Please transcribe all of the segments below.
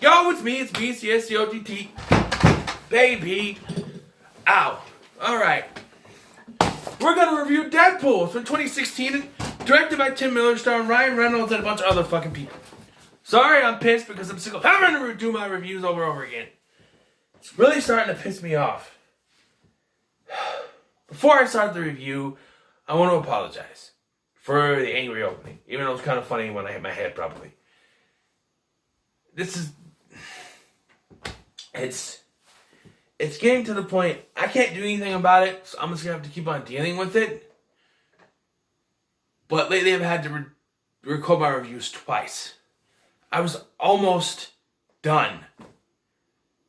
Yo, it's me, CSCOTT. Baby. Ow. Alright. We're gonna review Deadpool. It's from 2016, directed by Tim Miller, starring Ryan Reynolds and a bunch of other fucking people. Sorry, I'm pissed because I'm sick of having to do my reviews over and over again. It's really starting to piss me off. Before I start the review, I want to apologize for the angry opening, even though it was kind of funny when I hit my head properly. It's getting to the point I can't do anything about it, so I'm just gonna have to keep on dealing with it. But lately I've had to record my reviews twice. I was almost done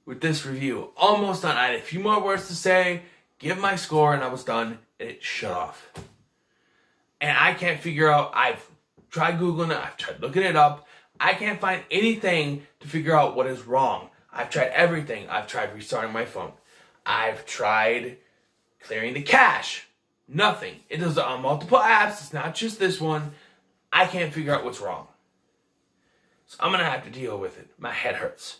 with this review. Almost done. I had a few more words to say, give my score, and I was done, and it shut off. And I can't figure out, I've tried Googling it, I've tried looking it up, I can't find anything to figure out what is wrong. I've tried everything. I've tried restarting my phone. I've tried clearing the cache. Nothing. It does it on multiple apps. It's not just this one. I can't figure out what's wrong. So I'm going to have to deal with it. My head hurts.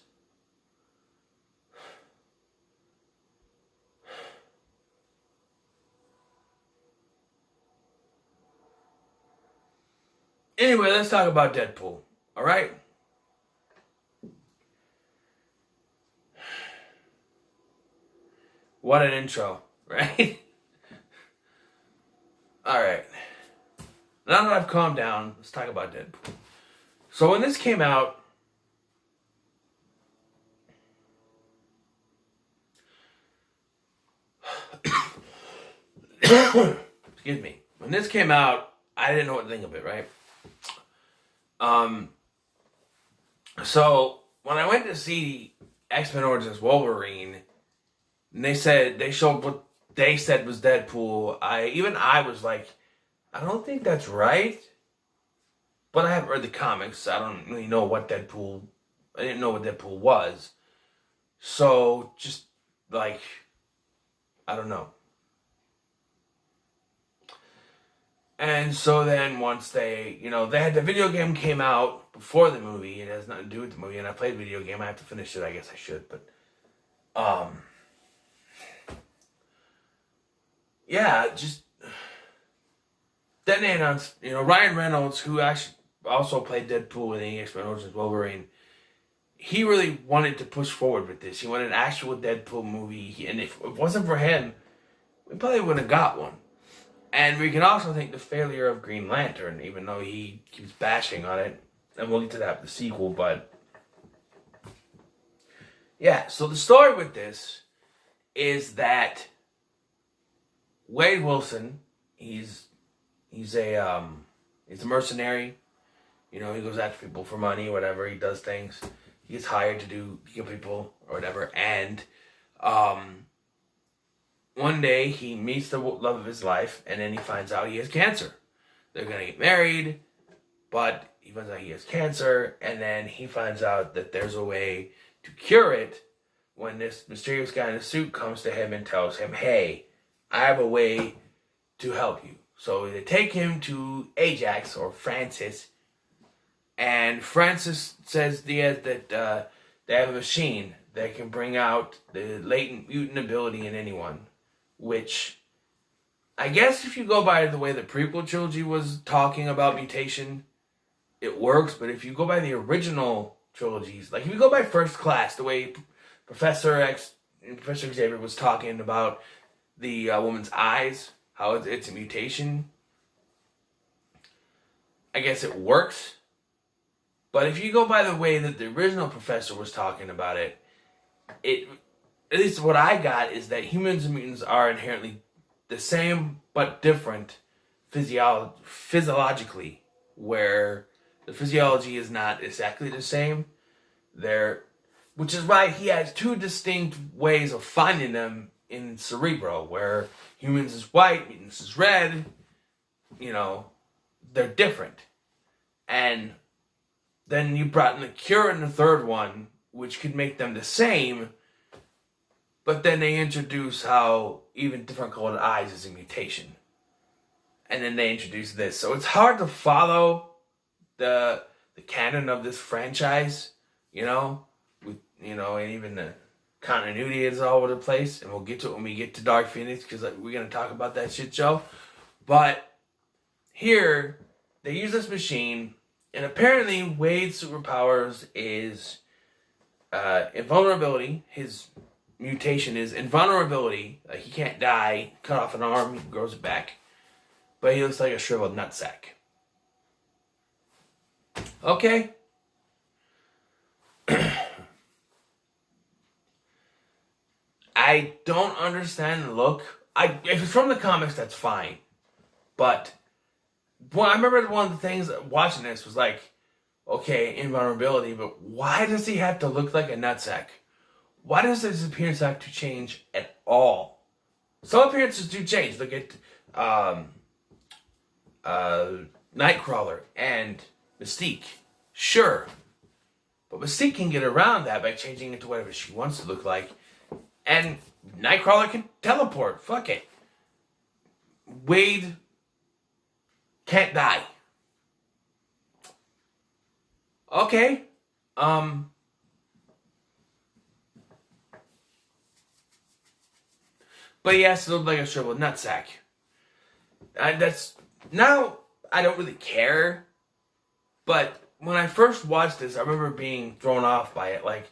Anyway, let's talk about Deadpool. All right? What an intro, right? Alright. Now that I've calmed down, let's talk about Deadpool. So when this came out, excuse me. When this came out, I didn't know what to think of it, right? So when I went to see X-Men Origins Wolverine, and they showed what they said was Deadpool. I was like, I don't think that's right. But I haven't read the comics, so I don't really know what Deadpool. I didn't know what Deadpool was. So just like, I don't know. And so then once they had the video game came out before the movie. It has nothing to do with the movie, and I played the video game. I have to finish it. I guess I should, but yeah, just then they announced, Ryan Reynolds, who actually also played Deadpool in the X-Men Origins Wolverine, he really wanted to push forward with this. He wanted an actual Deadpool movie, and if it wasn't for him, we probably wouldn't have got one. And we can also thank the failure of Green Lantern, even though he keeps bashing on it, and we'll get to that with the sequel, but yeah, so the story with this is that Wade Wilson, he's a mercenary. He goes after people for money, whatever. He does things. He gets hired to kill people or whatever. And one day he meets the love of his life, and then he finds out he has cancer. They're gonna get married, but he finds out he has cancer, and then he finds out that there's a way to cure it when this mysterious guy in a suit comes to him and tells him, "Hey, I have a way to help you." So they take him to Ajax, or Francis, and Francis says that they have a machine that can bring out the latent mutant ability in anyone, which I guess if you go by the way the prequel trilogy was talking about mutation, it works, but if you go by the original trilogies, like if you go by First Class, the way Professor Xavier was talking about the woman's eyes, how it's a mutation, I guess it works. But if you go by the way that the original professor was talking about it, at least what I got is that humans and mutants are inherently the same but different physiologically, where the physiology is not exactly the same. Which is why he has two distinct ways of finding them in Cerebro, where humans is white, mutants is red. They're different. And then you brought in the cure in the third one, which could make them the same, but then they introduce how even different colored eyes is a mutation. And then they introduce this. So it's hard to follow the canon of this franchise, and even the continuity is all over the place. And we'll get to it when we get to Dark Phoenix, because we're going to talk about that shit show. But here, they use this machine, and apparently Wade's superpowers is invulnerability. His mutation is invulnerability. Like, he can't die, cut off an arm, he grows it back. But he looks like a shriveled nutsack. Okay. I don't understand the look. If it's from the comics, that's fine. But I remember one of the things watching this was like, okay, invulnerability, but why does he have to look like a nutsack? Why does his appearance have to change at all? Some appearances do change. Look at Nightcrawler and Mystique. Sure. But Mystique can get around that by changing into whatever she wants to look like. And Nightcrawler can teleport. Fuck it. Wade can't die. Okay. But he has to look like a shriveled nutsack. Now, I don't really care. But when I first watched this, I remember being thrown off by it. Like,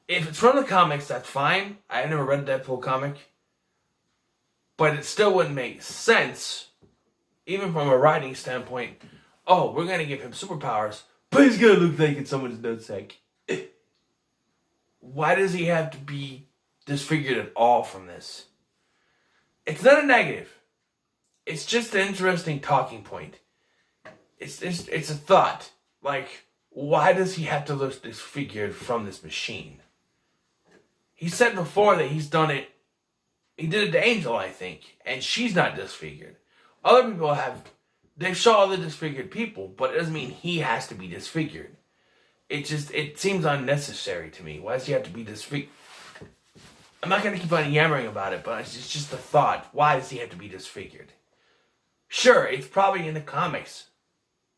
if it's from the comics, that's fine. I never read a Deadpool comic. But it still wouldn't make sense, even from a writing standpoint. Oh, we're going to give him superpowers, but he's going to look like it's someone's nutsack. Why does he have to be disfigured at all from this? It's not a negative. It's just an interesting talking point. It's a thought. Like, why does he have to look disfigured from this machine? He said before that he's done it. He did it to Angel, I think, and she's not disfigured. Other people they show all the disfigured people, but it doesn't mean he has to be disfigured. It seems unnecessary to me. Why does he have to be disfigured? I'm not going to keep on yammering about it, but it's just a thought. Why does he have to be disfigured? Sure, it's probably in the comics,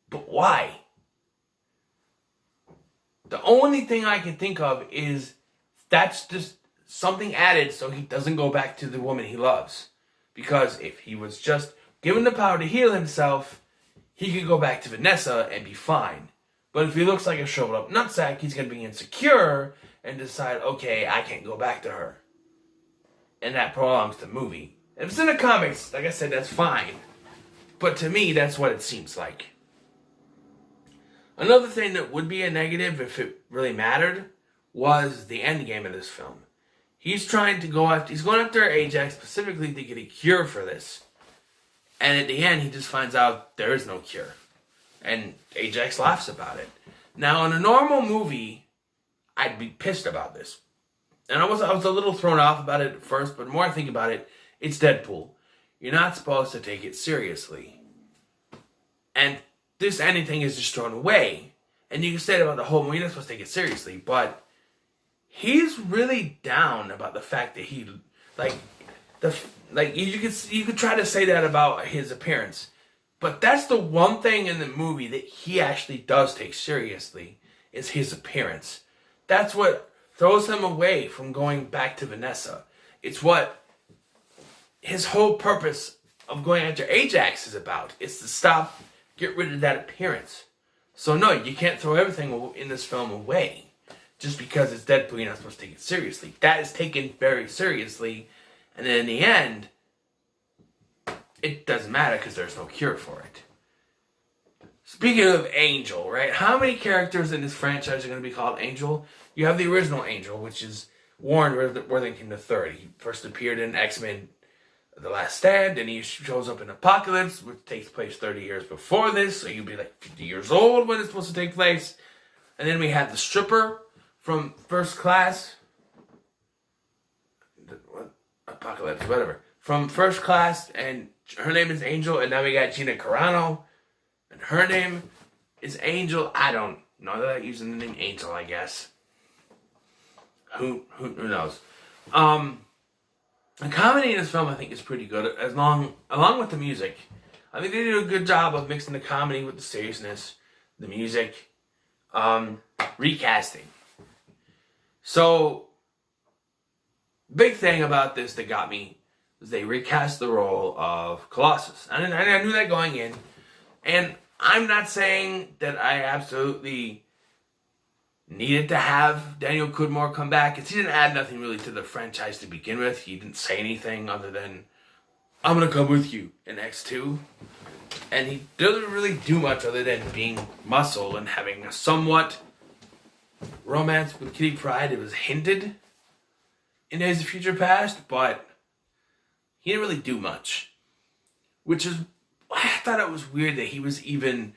but why? The only thing I can think of is that's just something added so he doesn't go back to the woman he loves. Because if he was just given the power to heal himself, he could go back to Vanessa and be fine. But if he looks like a shriveled up nutsack, he's going to be insecure and decide, okay, I can't go back to her. And that prolongs the movie. If it's in the comics, like I said, that's fine. But to me, that's what it seems like. Another thing that would be a negative, if it really mattered, was the end game of this film. He's going after Ajax specifically to get a cure for this. And at the end, he just finds out there is no cure. And Ajax laughs about it. Now, in a normal movie, I'd be pissed about this. And I was a little thrown off about it at first, but the more I think about it, it's Deadpool. You're not supposed to take it seriously. And this ending thing is just thrown away. And you can say that about the whole movie, you're not supposed to take it seriously, but he's really down about the fact that you could try to say that about his appearance. But that's the one thing in the movie that he actually does take seriously, is his appearance. That's what throws him away from going back to Vanessa. It's what his whole purpose of going after Ajax is about. It's to get rid of that appearance. So no, you can't throw everything in this film away. Just because it's Deadpool, you're not supposed to take it seriously. That is taken very seriously. And then in the end, it doesn't matter because there's no cure for it. Speaking of Angel, right? How many characters in this franchise are going to be called Angel? You have the original Angel, which is Warren Worthington III. He first appeared in X-Men The Last Stand, and he shows up in Apocalypse, which takes place 30 years before this, so you'd be like 50 years old when it's supposed to take place. And then we had the stripper from First Class. Apocalypse, whatever. From First Class, and her name is Angel, and now we got Gina Carano, and her name is Angel. I don't know. They're not using the name Angel, I guess. Who knows? The comedy in this film, I think, is pretty good, along with the music. I think they do a good job of mixing the comedy with the seriousness, the music, recasting. So, big thing about this that got me was they recast the role of Colossus. And I knew that going in. And I'm not saying that I absolutely needed to have Daniel Cudmore come back, because he didn't add nothing really to the franchise to begin with. He didn't say anything other than, I'm going to come with you in X2. And he doesn't really do much other than being Muscle and having a somewhat romance with Kitty Pryde. It was hinted in Days of Future Past, but he didn't really do much. Which is, I thought it was weird that he was even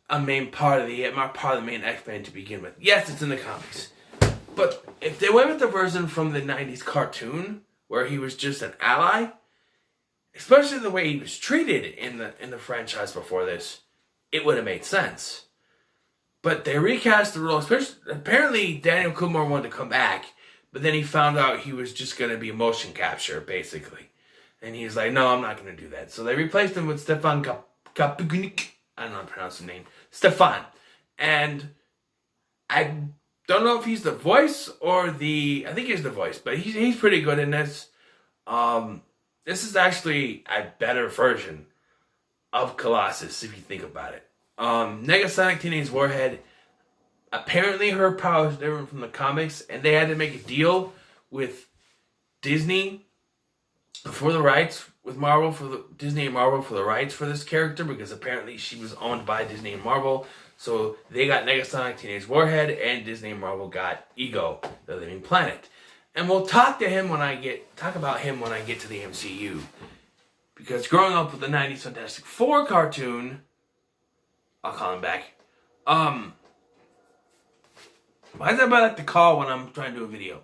a main part of the main X-Men to begin with. Yes, it's in the comics. But if they went with the version from the 90s cartoon, where he was just an ally, especially the way he was treated in the franchise before this, it would have made sense. But they recast the role, especially, apparently Daniel Cudmore wanted to come back, but then he found out he was just going to be motion capture, basically. And he's like, no, I'm not going to do that. So they replaced him with Stefan Kapugnik. I don't know how to pronounce the name. Stefan. And I don't know if he's the voice or I think he's the voice, but he's pretty good in this. This is actually a better version of Colossus, if you think about it. Negasonic Teenage Warhead, apparently her power is different from the comics, and they had to make a deal with Disney for the rights, with Disney and Marvel for the rights for this character, because apparently she was owned by Disney and Marvel. So they got Negasonic Teenage Warhead, and Disney and Marvel got Ego, the Living Planet. And we'll talk about him when I get to the MCU. Because growing up with the 90s Fantastic Four cartoon, I'll call him back. Why does everybody like to call when I'm trying to do a video?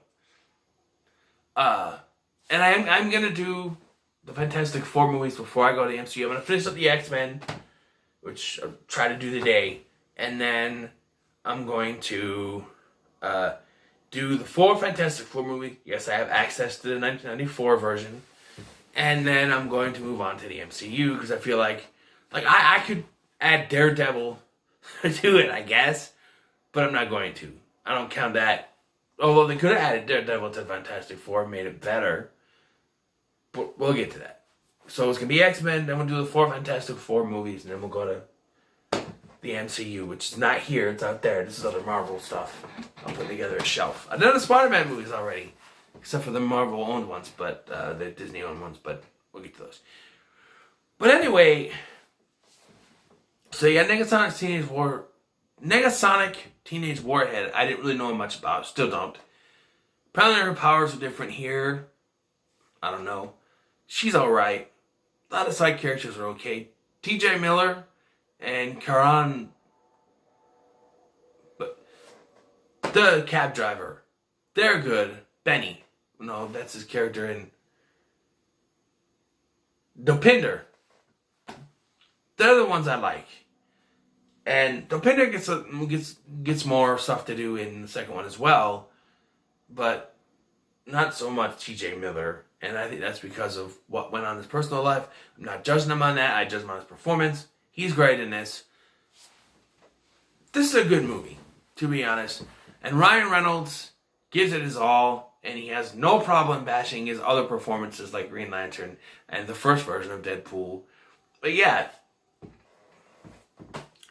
And I'm going to do the Fantastic Four movies before I go to the MCU. I'm going to finish up the X-Men, which I'll try to do today. And then I'm going to do the 4 Fantastic Four movies. Yes, I have access to the 1994 version. And then I'm going to move on to the MCU, because I feel like I could add Daredevil to it, I guess. But I'm not going to. I don't count that. Although they could have added Daredevil to Fantastic Four, made it better. But we'll get to that. So it's going to be X-Men, then we'll do the 4 Fantastic Four movies, and then we'll go to the MCU, which is not here, it's out there. This is other Marvel stuff. I'll put together a shelf. I've done the Spider-Man movies already, except for the Marvel-owned ones, but the Disney-owned ones, but we'll get to those. But anyway, so yeah, Negasonic Teenage Warhead, I didn't really know much about, still don't. Apparently her powers are different here. I don't know. She's alright. A lot of side characters are okay. T.J. Miller and Karan, but the cab driver, they're good. Benny, no, that's his character in Dopinder. They're the ones I like. And Dopinder gets more stuff to do in the second one as well, but not so much T.J. Miller. And I think that's because of what went on in his personal life. I'm not judging him on that. I judge him on his performance. He's great in this. This is a good movie, to be honest. And Ryan Reynolds gives it his all, and he has no problem bashing his other performances like Green Lantern and the first version of Deadpool. But yeah,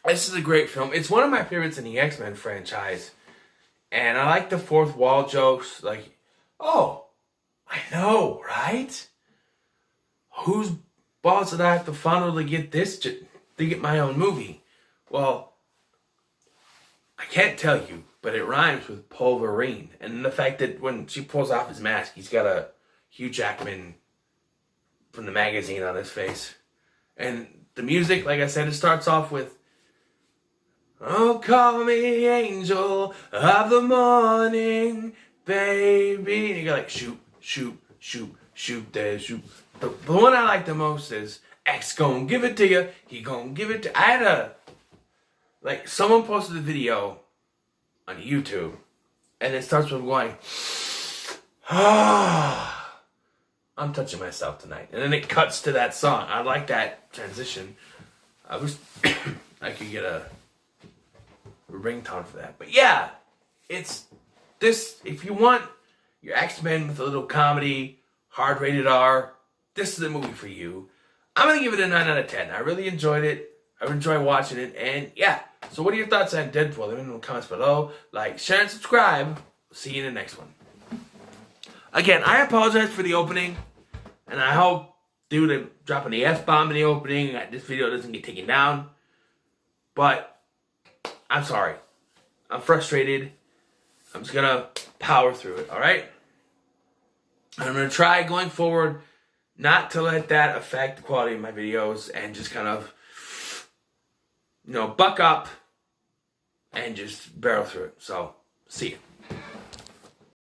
this is a great film. It's one of my favorites in the X-Men franchise. And I like the fourth wall jokes. Like, oh, I know, right? Whose balls did I have to funnel to get this, to get my own movie? Well, I can't tell you, but it rhymes with Pulverine. And the fact that when she pulls off his mask, he's got a Hugh Jackman from the magazine on his face. And the music, like I said, it starts off with, oh, call me angel of the morning, baby. And you go like, shoot, shoot, shoot, shoot, there, shoot. The one I like the most is, X gon' give it to you, he gon' give it to... I had someone posted a video on YouTube, and it starts with going, ah, I'm touching myself tonight. And then it cuts to that song. I like that transition. I wish I could get a ringtone for that. But yeah, it's if you want your X-Men with a little comedy, hard rated R, this is the movie for you. I'm going to give it a 9 out of 10. I really enjoyed it. I enjoy watching it. And yeah, so what are your thoughts on Deadpool? Let me know in the comments below. Like, share, and subscribe. See you in the next one. Again, I apologize for the opening. And I hope, due to dropping the F-bomb in the opening, that this video doesn't get taken down. But I'm sorry. I'm frustrated. I'm just going to power through it, alright? I'm going to try going forward not to let that affect the quality of my videos and just kind of, buck up and just barrel through it. So, see you.